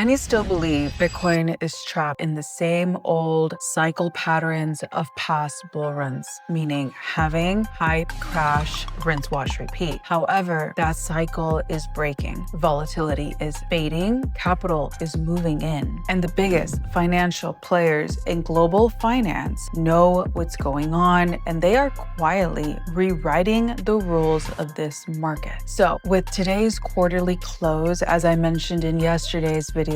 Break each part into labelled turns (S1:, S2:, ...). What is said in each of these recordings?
S1: Many still believe Bitcoin is trapped in the same old cycle patterns of past bull runs, meaning halving, hype, crash, rinse, wash, repeat. However, that cycle is breaking. Volatility is fading, capital is moving in, and the biggest financial players in global finance know what's going on, and they are quietly rewriting the rules of this market. So with today's quarterly close, as I mentioned in yesterday's video,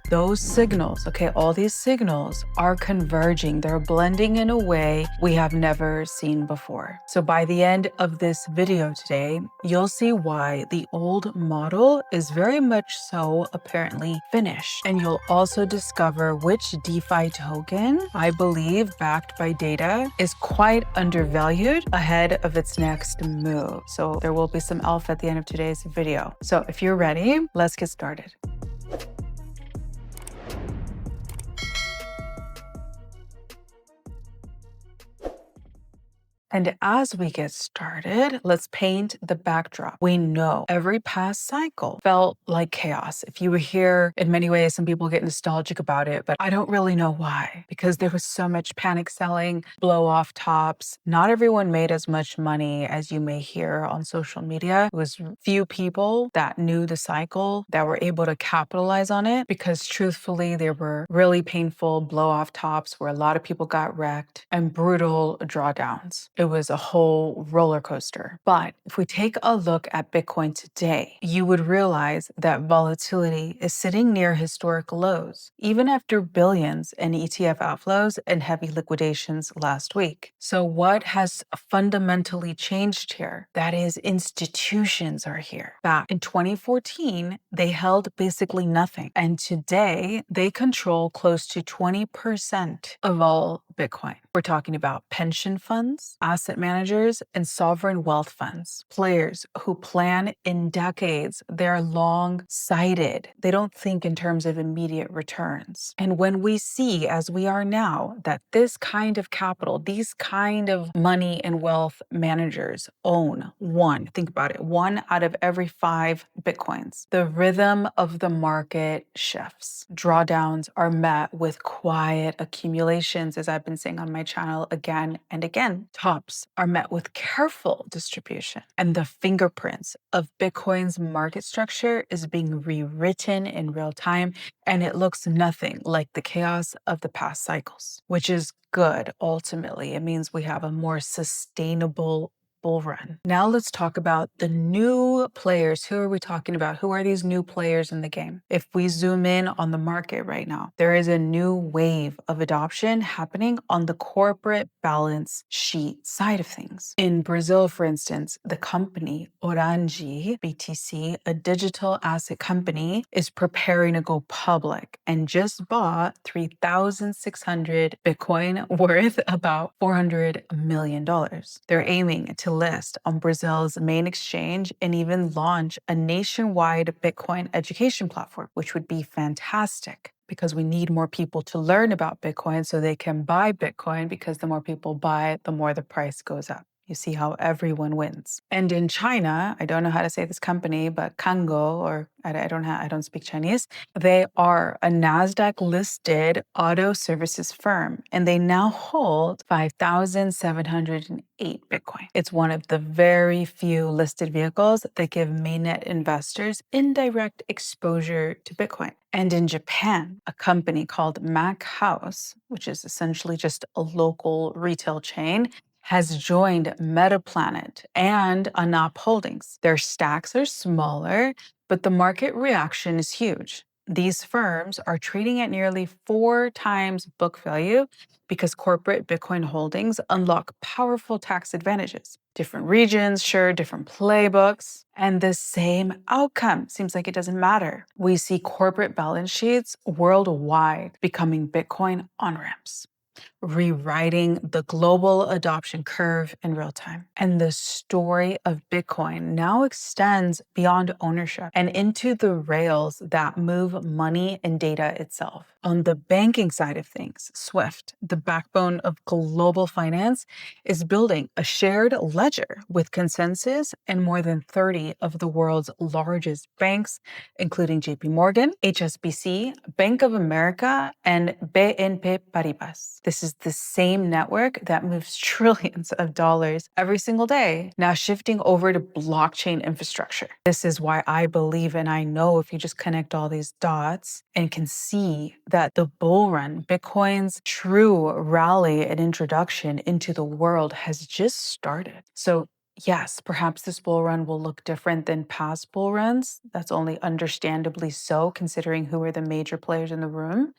S1: those signals, all these signals are converging. They're blending in a way we have never seen before. So by the end of this video today, you'll see why the old model is very much so apparently finished. And you'll also discover which DeFi token I believe, backed by data, is quite undervalued ahead of its next move. So there will be some alpha at the end of today's video. So if you're ready, let's get started. And as we get started, let's paint the backdrop. We know every past cycle felt like chaos. If you were here, in many ways, some people get nostalgic about it, but I don't really know why, because there was so much panic selling, blow off tops. Not everyone made as much money as you may hear on social media. It was few people that knew the cycle that were able to capitalize on it, because truthfully, there were really painful blow off tops where a lot of people got wrecked and brutal drawdowns. It was a whole roller coaster. But if we take a look at Bitcoin today, you would realize that volatility is sitting near historic lows, even after billions in ETF outflows and heavy liquidations last week. So what has fundamentally changed here? That is, institutions are here. Back in 2014, they held basically nothing. And today, they control close to 20% of all Bitcoin. We're talking about pension funds, asset managers, and sovereign wealth funds. Players who plan in decades. They're long-sighted. They don't think in terms of immediate returns. And when we see, as we are now, that this kind of capital, these kind of money and wealth managers own think about it, 1 out of every 5 Bitcoins, the rhythm of the market shifts. Drawdowns are met with quiet accumulations, as I've been saying on my channel again and again. Tops are met with careful distribution, and the fingerprints of Bitcoin's market structure is being rewritten in real time, and it looks nothing like the chaos of the past cycles, which is good. Ultimately, it means we have a more sustainable bull run. Now let's talk about the new players. Who are we talking about? Who are these new players in the game? If we zoom in on the market right now, there is a new wave of adoption happening on the corporate balance sheet side of things. In Brazil, for instance, the company Orange BTC, a digital asset company, is preparing to go public and just bought 3,600 Bitcoin worth about $400 million. They're aiming to list on Brazil's main exchange and even launch a nationwide Bitcoin education platform, which would be fantastic, because we need more people to learn about Bitcoin so they can buy Bitcoin, because the more people buy it, the more the price goes up. You see how everyone wins. And in China, I don't know how to say this company, but Kango, or I don't speak Chinese. They are a NASDAQ-listed auto services firm, and they now hold 5,708 Bitcoin. It's one of the very few listed vehicles that give mainnet investors indirect exposure to Bitcoin. And in Japan, a company called Mac House, which is essentially just a local retail chain, has joined Metaplanet and Anap Holdings. Their stacks are smaller, but the market reaction is huge. These firms are trading at nearly 4 times book value because corporate Bitcoin holdings unlock powerful tax advantages. Different regions, sure, different playbooks, and the same outcome. Seems like it doesn't matter. We see corporate balance sheets worldwide becoming Bitcoin on-ramps. rewriting the global adoption curve in real time. And the story of Bitcoin now extends beyond ownership and into the rails that move money and data itself. On the banking side of things, SWIFT, the backbone of global finance, is building a shared ledger with consensus in more than 30 of the world's largest banks, including JP Morgan, HSBC, Bank of America, and BNP Paribas. This is the same network that moves trillions of dollars every single day, now shifting over to blockchain infrastructure. This is why I believe, and I know if you just connect all these dots and can see that the bull run, Bitcoin's true rally and introduction into the world has just started. So yes, perhaps this bull run will look different than past bull runs. That's only understandably so, considering who are the major players in the room.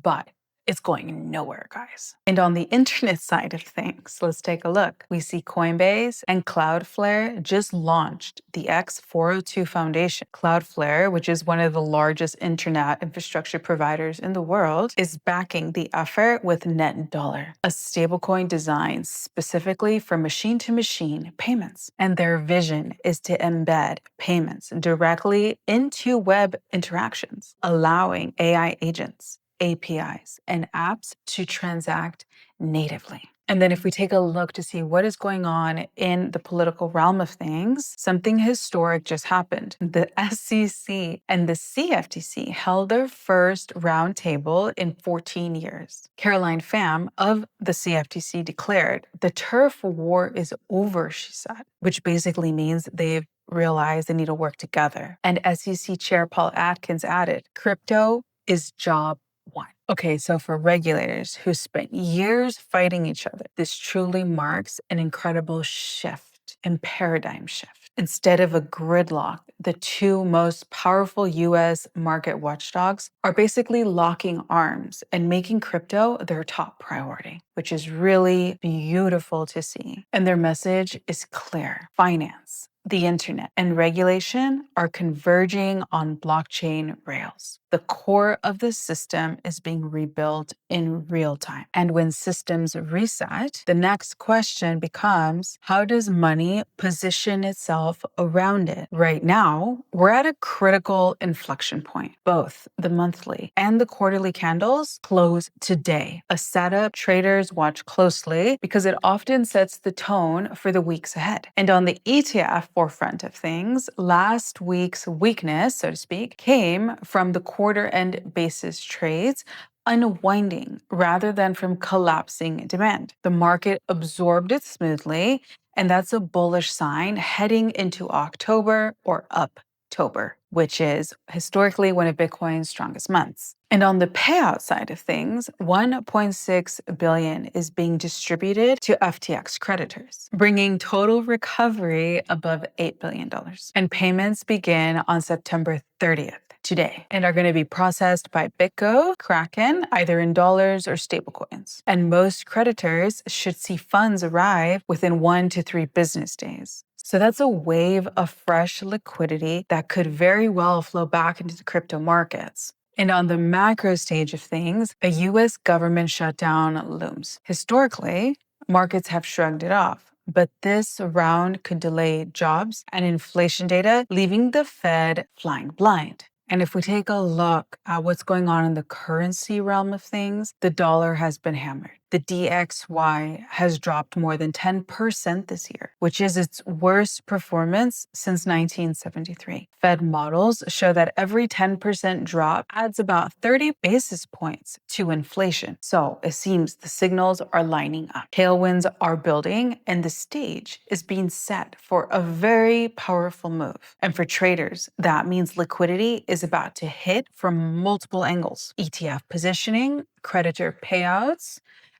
S1: But it's going nowhere, guys. And on the internet side of things, let's take a look. We see Coinbase and Cloudflare just launched the X402 Foundation. Cloudflare, which is one of the largest internet infrastructure providers in the world, is backing the effort with Net Dollar, a stablecoin designed specifically for machine-to-machine payments. And their vision is to embed payments directly into web interactions, allowing AI agents, APIs, and apps to transact natively. And then if we take a look to see what is going on in the political realm of things, something historic just happened. The SEC and the CFTC held their first roundtable in 14 years. Caroline Pham of the CFTC declared, "The turf war is over," she said, which basically means they've realized they need to work together. And SEC Chair Paul Atkins added, "Crypto is job one." Okay, so for regulators who spent years fighting each other, this truly marks an incredible shift and paradigm shift. Instead of a gridlock, the two most powerful US market watchdogs are basically locking arms and making crypto their top priority, which is really beautiful to see. And their message is clear: finance, the internet, and regulation are converging on blockchain rails. The core of the system is being rebuilt in real time. And when systems reset, the next question becomes, how does money position itself around it? Right now, we're at a critical inflection point. Both the monthly and the quarterly candles close today, a setup traders watch closely because it often sets the tone for the weeks ahead. And on the ETF forefront of things, last week's weakness, so to speak, came from the quarter-end basis trades unwinding rather than from collapsing demand. The market absorbed it smoothly, and that's a bullish sign heading into October or Uptober, which is historically one of Bitcoin's strongest months. And on the payout side of things, $1.6 billion is being distributed to FTX creditors, bringing total recovery above $8 billion. And payments begin on September 30th, today, and are going to be processed by BitGo, Kraken, either in dollars or stablecoins. And most creditors should see funds arrive within 1 to 3 business days. So that's a wave of fresh liquidity that could very well flow back into the crypto markets. And on the macro stage of things, a US government shutdown looms. Historically, markets have shrugged it off, but this round could delay jobs and inflation data, leaving the Fed flying blind. And if we take a look at what's going on in the currency realm of things, the dollar has been hammered. The DXY has dropped more than 10% this year, which is its worst performance since 1973. Fed models show that every 10% drop adds about 30 basis points to inflation. So it seems the signals are lining up. Tailwinds are building, and the stage is being set for a very powerful move. And for traders, that means liquidity is about to hit from multiple angles: ETF positioning, creditor payouts,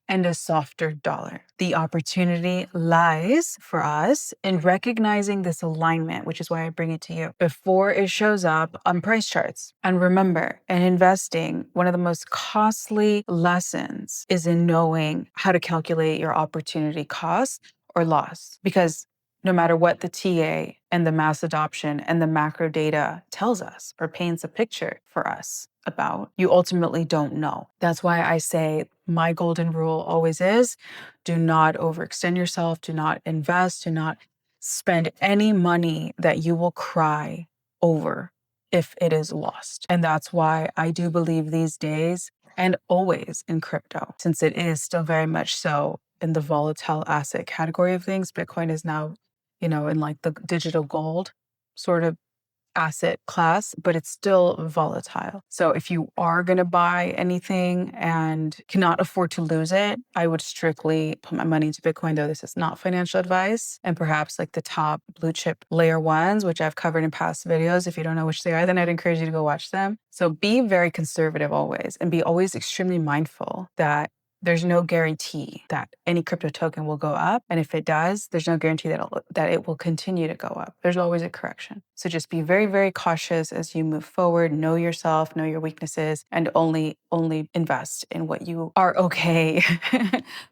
S1: and a softer dollar. The opportunity lies for us in recognizing this alignment, which is why I bring it to you, before it shows up on price charts. And remember, in investing, one of the most costly lessons is in knowing how to calculate your opportunity cost or loss. Because no matter what the TA and the mass adoption and the macro data tells us or paints a picture for us about, you ultimately don't know. That's why I say my golden rule always is, do not overextend yourself, do not invest, do not spend any money that you will cry over if it is lost. And that's why I do believe these days and always in crypto, since it is still very much so in the volatile asset category of things. Bitcoin is now, in like the digital gold sort of asset class, but it's still volatile. So if you are going to buy anything and cannot afford to lose it, I would strictly put my money into Bitcoin, though this is not financial advice. And perhaps like the top blue chip layer ones, which I've covered in past videos. If you don't know which they are, then I'd encourage you to go watch them. So be very conservative always, and be always extremely mindful that there's no guarantee that any crypto token will go up. And if it does, there's no guarantee that it will continue to go up. There's always a correction. So just be very, very cautious as you move forward. Know yourself, know your weaknesses, and only invest in what you are okay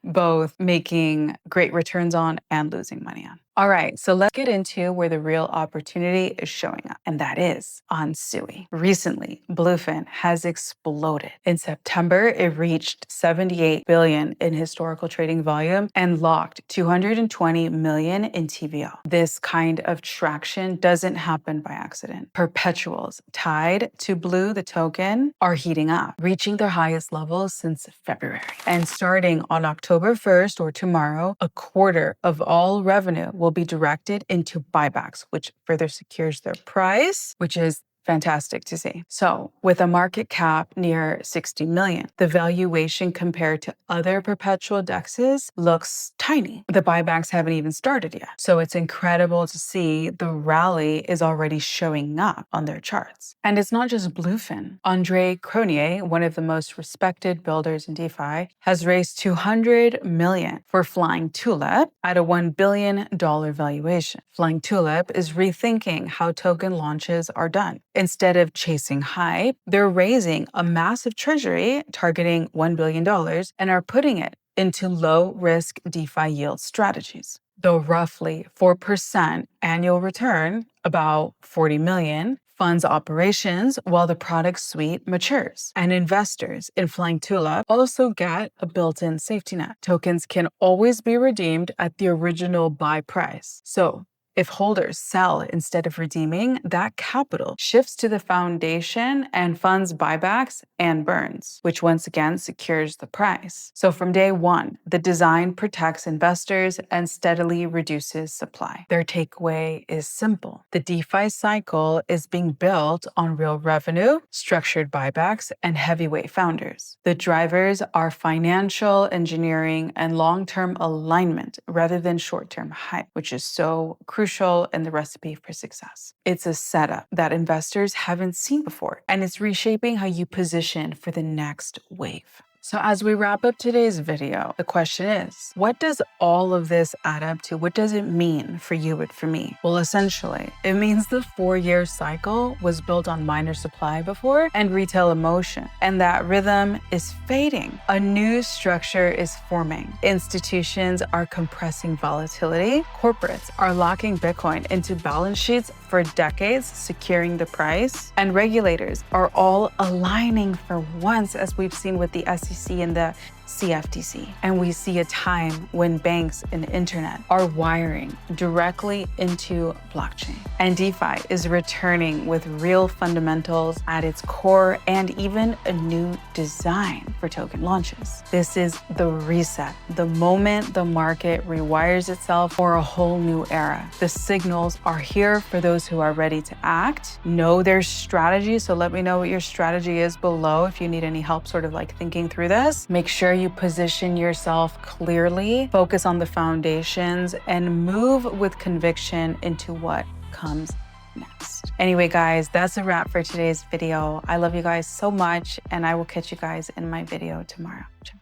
S1: both making great returns on and losing money on. All right, so let's get into where the real opportunity is showing up, and that is on SUI. Recently, Bluefin has exploded. In September, it reached 78 billion in historical trading volume and locked 220 million in TVL. This kind of traction doesn't happen by accident. Perpetuals tied to Blue, the token, are heating up, reaching their highest levels since February. And starting on October 1st or tomorrow, a quarter of all revenue will be directed into buybacks, which further secures their price, which is fantastic to see. So with a market cap near 60 million, the valuation compared to other perpetual dexes looks tiny. The buybacks haven't even started yet. So it's incredible to see the rally is already showing up on their charts. And it's not just Bluefin. Andre Cronier, one of the most respected builders in DeFi, has raised 200 million for Flying Tulip at a $1 billion valuation. Flying Tulip is rethinking how token launches are done. Instead of chasing hype, they're raising a massive treasury targeting $1 billion and are putting it into low-risk DeFi yield strategies. Though roughly 4% annual return, about 40 million, funds operations while the product suite matures. And investors in Flying Tulip also get a built-in safety net. Tokens can always be redeemed at the original buy price. So if holders sell instead of redeeming, that capital shifts to the foundation and funds buybacks and burns, which once again secures the price. So from day one, the design protects investors and steadily reduces supply. Their takeaway is simple. The DeFi cycle is being built on real revenue, structured buybacks, and heavyweight founders. The drivers are financial engineering and long-term alignment rather than short-term hype, which is so crucial in the recipe for success. It's a setup that investors haven't seen before, and it's reshaping how you position for the next wave. So as we wrap up today's video, the question is, what does all of this add up to? What does it mean for you and for me? Well, essentially, it means the 4-year cycle was built on miner supply before and retail emotion, and that rhythm is fading. A new structure is forming. Institutions are compressing volatility. Corporates are locking Bitcoin into balance sheets for decades, securing the price. And regulators are all aligning for once, as we've seen with the SEC and the CFTC. And we see a time when banks and internet are wiring directly into blockchain. And DeFi is returning with real fundamentals at its core and even a new design for token launches. This is the reset, the moment the market rewires itself for a whole new era. The signals are here for those who are ready to act, know their strategy. So let me know what your strategy is below if you need any help sort of like thinking through this. Make sure you position yourself clearly, focus on the foundations, and move with conviction into what comes next. Anyway, guys, that's a wrap for today's video. I love you guys so much, and I will catch you guys in my video tomorrow. Ciao.